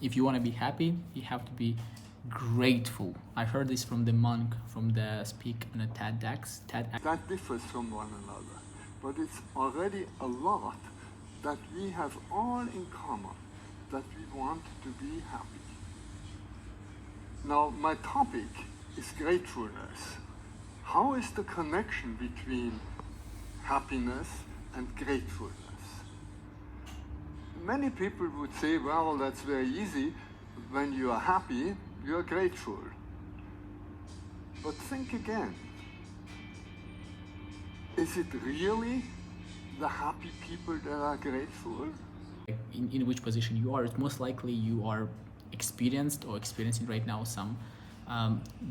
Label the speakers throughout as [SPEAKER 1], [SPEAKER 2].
[SPEAKER 1] If you want to be happy, you have to be grateful. I heard this from the monk from the speak on a TEDx.
[SPEAKER 2] That differs from one another, but it's already a lot that we have all in common, that we want to be happy. Now, my topic is gratefulness. How is the connection between happiness and gratefulness? Many people would say, well, that's very easy. When you are happy, you are grateful. But think again. Is it really the happy people that are grateful?
[SPEAKER 1] In which position you are, it's most likely you are experiencing right now some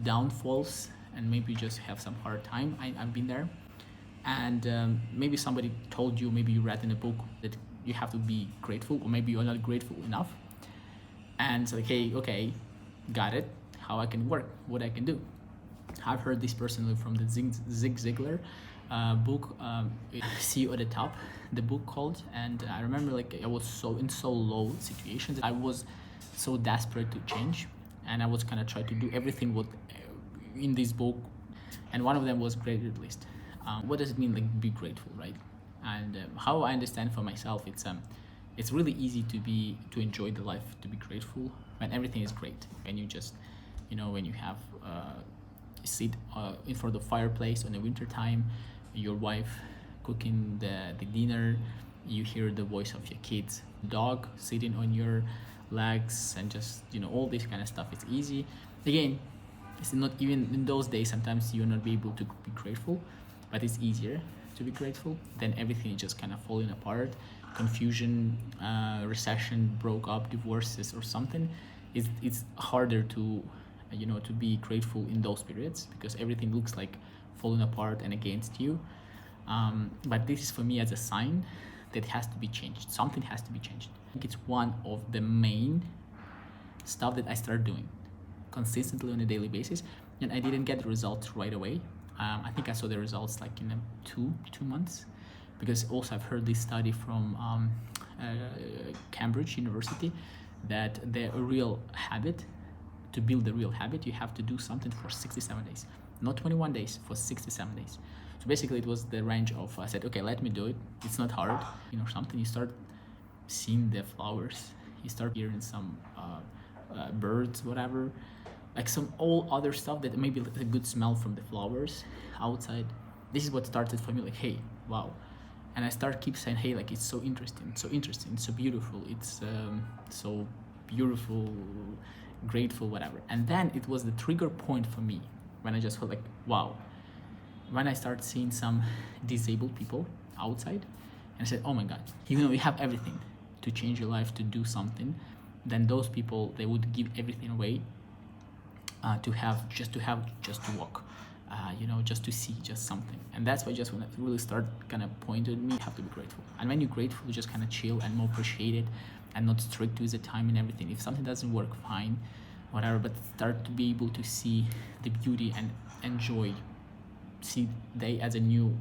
[SPEAKER 1] downfalls, and maybe you just have some hard time. I've been there. And maybe somebody told you, maybe you read in a book that you have to be grateful, or maybe you're not grateful enough. And it's like, hey, okay, got it. How I can work, what I can do. I've heard this personally from the Zig Ziglar book, See You at the Top, the book called. And I remember like I was so low situations. I was so desperate to change, and I was kind of trying to do everything what in this book. And one of them was gratitude list. What does it mean, like, be grateful, right? And how I understand for myself, it's really easy to enjoy the life, to be grateful when everything is great, and you just, when you have sit in front of the fireplace in the winter time, your wife cooking the dinner, you hear the voice of your kids, dog sitting on your legs, and just all this kind of stuff. It's easy. Again, it's not even in those days. Sometimes you're not be able to be grateful, but it's easier to be grateful. Then everything is just kind of falling apart. Confusion, recession, broke up, divorces, or something. It's harder to to be grateful in those periods, because everything looks like falling apart and against you. But this is for me as a sign that has to be changed. Something has to be changed. I think it's one of the main stuff that I started doing consistently on a daily basis, and I didn't get the results right away. I think I saw the results like in two months, because also I've heard this study from Cambridge University that the real habit, to build the real habit, you have to do something for 67 days, not 21 days, for 67 days. So basically it was the range of, I said, okay, let me do it. It's not hard, something. You start seeing the flowers, you start hearing some birds, whatever, like some all other stuff that maybe a good smell from the flowers outside. This is what started for me, like, hey, wow. And I start keep saying, hey, like, it's so interesting, so beautiful, it's so beautiful, grateful, whatever. And then it was the trigger point for me when I just felt like, wow. When I start seeing some disabled people outside, and I said, oh my God, you have everything to change your life, to do something. Then those people, they would give everything away to walk, just to see just something. And that's why just when it really start kind of pointed me, you have to be grateful. And when you're grateful, you just kind of chill and more appreciate it, and not strict with the time and everything. If something doesn't work, fine, whatever, but start to be able to see the beauty and enjoy, see day as a new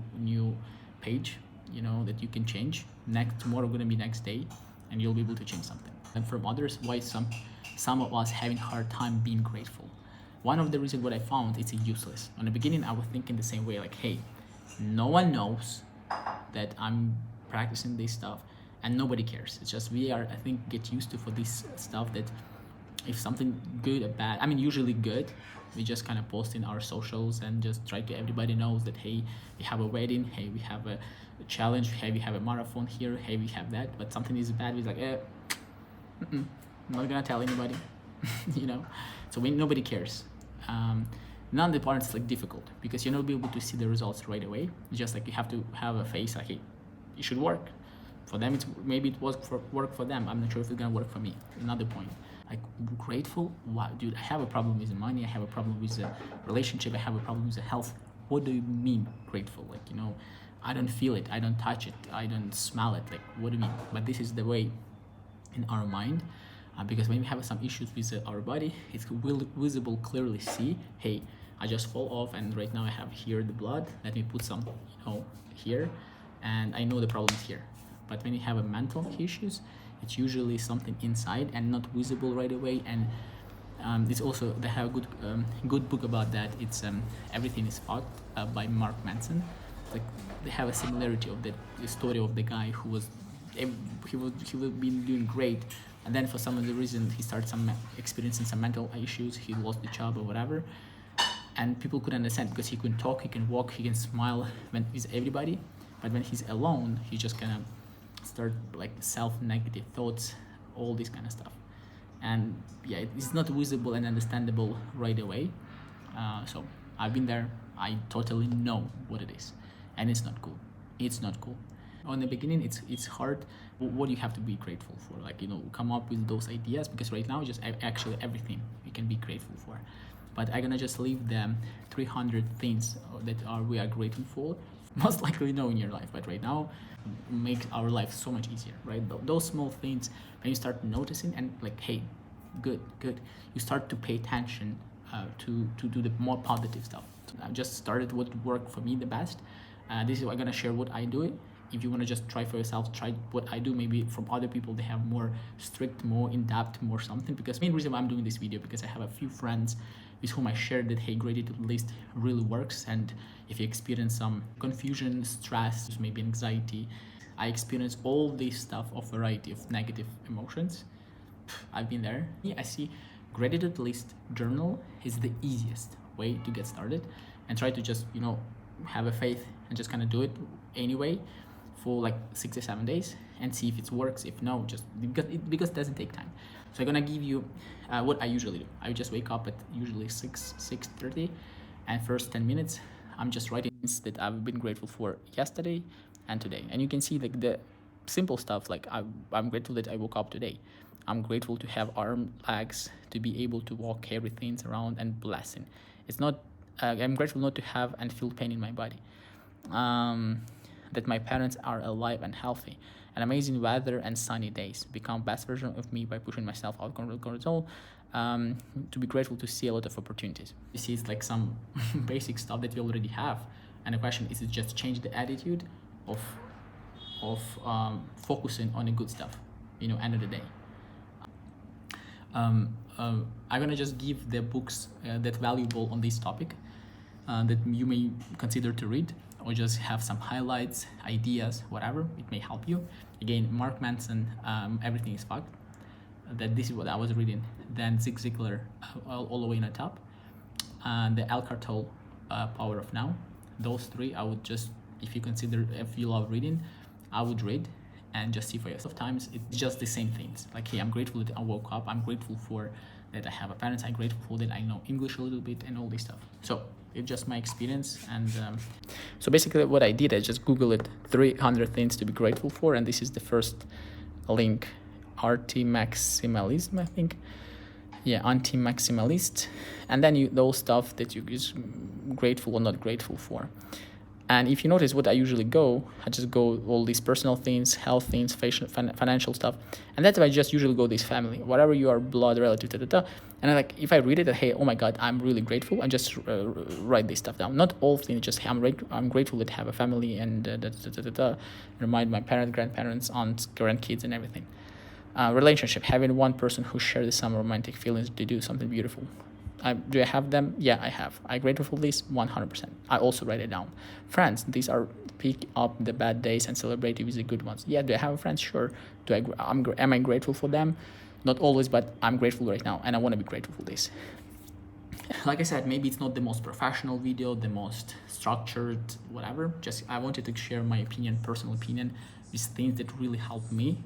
[SPEAKER 1] page, that you can change. Tomorrow gonna be next day, and you'll be able to change something. And from others, why some of us having hard time being grateful. One of the reasons what I found, it's useless. In the beginning, I was thinking the same way, like, hey, no one knows that I'm practicing this stuff, and nobody cares. It's just we are, I think, get used to for this stuff that if something good or bad, usually good, we just kind of post in our socials and just try to everybody knows that, hey, we have a wedding, hey, we have a challenge, hey, we have a marathon here, hey, we have that. But something is bad, we're like, I'm not gonna tell anybody. So nobody cares. None of the parts like difficult, because you're not be able to see the results right away. It's just like you have to have a face like, hey, it should work. For them, maybe it was work for them. I'm not sure if it's gonna work for me. Another point, like, grateful. Wow, dude, I have a problem with the money. I have a problem with the relationship. I have a problem with the health. What do you mean grateful? Like, I don't feel it. I don't touch it. I don't smell it. Like, what do you mean? But this is the way in our mind, because when we have some issues with our body, it's visible, clearly see, hey, I just fall off, and right now I have here the blood. Let me put some, here, and I know the problem is here. But when you have a mental issues, It's usually something inside and not visible right away. And it's also, they have a good book about that. It's Everything is Fucked by Mark Manson. Like, they have a similarity of the story of the guy who was been doing great, and then for some other reason he started experiencing some mental issues. He lost the job or whatever, and people couldn't understand because he couldn't talk, he can walk, he can smile when he's everybody, but when he's alone, he just kind of start like self-negative thoughts, all this kind of stuff. And yeah, it's not visible and understandable right away. So I've been there. I totally know what it is, and it's not cool. It's not cool. On the beginning, it's hard. What you have to be grateful for, like, come up with those ideas, because right now just actually everything you can be grateful for. But I'm gonna just leave them 300 things that we are grateful for. Most likely in your life, but right now make our life so much easier, right? Those small things, when you start noticing and like, hey, good, you start to pay attention to do the more positive stuff. So I just started what worked for me the best. This is what I'm gonna share what I do. If you want to just try for yourself, try what I do. Maybe from other people they have more strict, more in-depth, more something. Because the main reason why I'm doing this video, because I have a few friends with whom I shared that, hey, gratitude list really works. And if you experience some confusion, stress, maybe anxiety, I experience all this stuff of variety of negative emotions. I've been there. Yeah, I see gratitude list journal is the easiest way to get started, and try to just have a faith and just kind of do it anyway for like 6 or 7 days and see if it works. If no, just because it doesn't take time. So I'm gonna give you what I usually do. I just wake up at usually 6:30, and first 10 minutes I'm just writing things that I've been grateful for yesterday and today. And you can see like the simple stuff, like I'm grateful that I woke up today. I'm grateful to have arm, legs, to be able to walk, carry things around, and blessing. It's not I'm grateful not to have and feel pain in my body. That my parents are alive and healthy. An amazing weather and sunny days. Become best version of me by pushing myself out of control. To be grateful to see a lot of opportunities. You see, it's like some basic stuff that we already have. And the question is, it just change the attitude of focusing on the good stuff, end of the day. I'm gonna just give the books that valuable on this topic that you may consider to read, or just have some highlights, ideas, whatever. It may help you. Again, Mark Manson, Everything is Fucked. That this is what I was reading. Then Zig Ziglar, all the way in the top. The Eckhart Tolle, Power of Now. Those three, I would just, if you love reading, I would read and just see for yourself. Sometimes it's just the same things. Like, hey, I'm grateful that I woke up. I'm grateful for that I have a parents. I'm grateful that I know English a little bit and all this stuff. So it's just my experience. And so basically what I did, I just Googled 300 things to be grateful for. And this is the first link, anti-maximalism, I think. Yeah, anti-maximalist. And then those stuff that you is grateful or not grateful for. And if you notice what I usually I just go all these personal things, health things, financial stuff. And that's why I just usually go this family, whatever you are, blood relative, And if I read it, hey, oh my God, I'm really grateful, and just write this stuff down. Not all things, just I'm grateful to have a family and remind my parents, grandparents, aunts, grandkids, and everything. Relationship, having one person who shares some romantic feelings to do something beautiful. Do I have them? Yeah, I have. I'm grateful for this 100%. I also write it down. Friends, these are pick up the bad days and celebrate with the good ones. Yeah, do I have friends? Sure. Am I grateful for them? Not always, but I'm grateful right now, and I want to be grateful for this. Like I said, maybe it's not the most professional video, the most structured, whatever. Just I wanted to share my opinion, personal opinion, with things that really help me,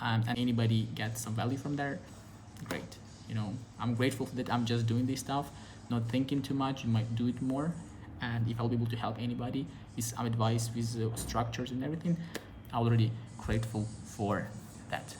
[SPEAKER 1] and anybody gets some value from there. Great. I'm grateful that I'm just doing this stuff, not thinking too much. You might do it more. And if I'll be able to help anybody with some advice, with structures and everything, I'm already grateful for that.